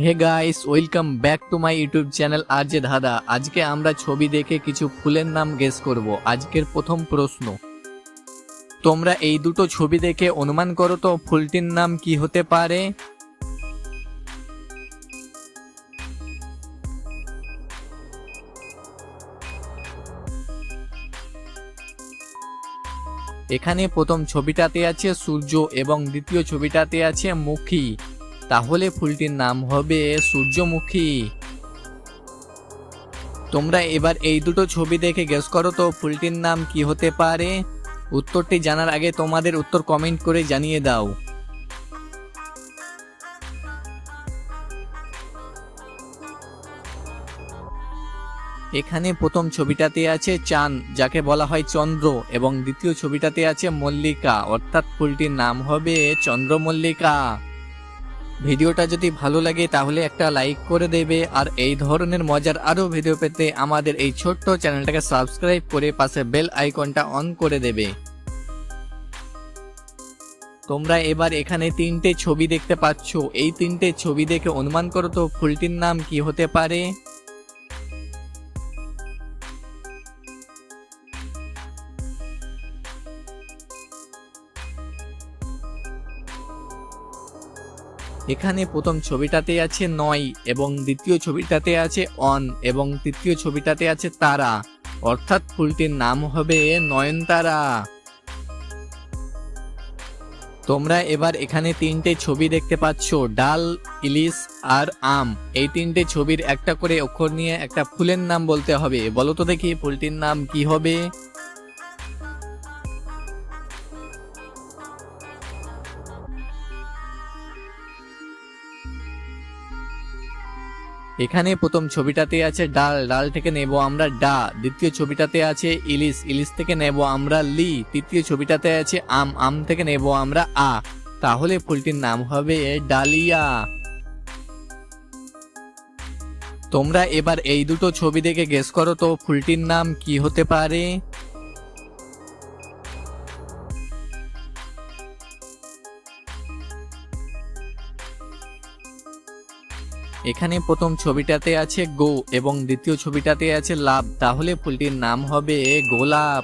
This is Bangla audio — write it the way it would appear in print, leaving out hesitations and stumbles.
Hey guys, welcome back to my YouTube channel RJ Dhadha. আজকে আমরা ছবি দেখে কিছু ফুলের নাম গেস করব। আজকের প্রথম প্রশ্ন, তোমরা এই দুটো ছবি দেখে অনুমান করো তো ফুলটির নাম কি হতে পারে। এখানে প্রথম ছবিটাতে আছে সূর্য এবং দ্বিতীয় ছবিটাতে আছে মুখী, তাহলে ফুলটির নাম হবে সূর্যমুখী। তোমরা এবার এই দুটো ছবি দেখে গেস করো তো ফুলটির নাম কি হতে পারে। উত্তরটি জানার আগে তোমাদের উত্তর কমেন্ট করে জানিয়ে দাও। এখানে প্রথম ছবিটাতে আছে চাঁদ, যাকে বলা হয় চন্দ্র, এবং দ্বিতীয় ছবিটাতে আছে মল্লিকা, অর্থাৎ ফুলটির নাম হবে চন্দ্রমল্লিকা। ভিডিওটা যদি ভালো লাগে তাহলে একটা লাইক করে দেবে, আর এই ধরনের মজার আরো ভিডিও পেতে আমাদের এই ছোট্ট চ্যানেলটাকে সাবস্ক্রাইব করে পাশে বেল আইকনটা অন করে দেবে। তোমরা এবার এখানে তিনটে ছবি দেখতে পাচ্ছ, এই তিনটে ছবি দেখে অনুমান করো তো ফুলটির নাম কি হতে পারে। এখানে প্রথম ছবিটাতে আছে 9 এবং দ্বিতীয় ছবিটাতে আছে অন এবং তৃতীয় ছবিটাতে আছে তারা, অর্থাৎ ফুলটির নাম হবে নয়নতারা। তোমরা এবার এখানে তিনটে ছবি দেখতে পাচ্ছ, ডাল, ইলিশ আর আম। এই তিনটে ছবির একটা করে অক্ষর নিয়ে একটা ফুলের নাম বলতে হবে। বলো তো দেখি ফুলটির নাম কি হবে। এখানে প্রথম ছবিটাতে আছে ডাল, ডাল থেকে নেব আমরা ডা। দ্বিতীয় ছবিটাতে আছে ইলিশ, ইলিশ থেকে নেব আমরা লি। তৃতীয় ছবিটাতে আছে আম, আম থেকে নেব আমরা আ। তাহলে ফুলটির নাম হবে ডালিয়া। তোমরা এবার এই দুটো ছবি দেখে গেস করো তো ফুলটির নাম কি হতে পারে। এখানে প্রথম ছবিটাতে আছে গো এবং দ্বিতীয় ছবিটাতে আছে লাভ, তাহলে ফুলটির নাম হবে গোলাপ।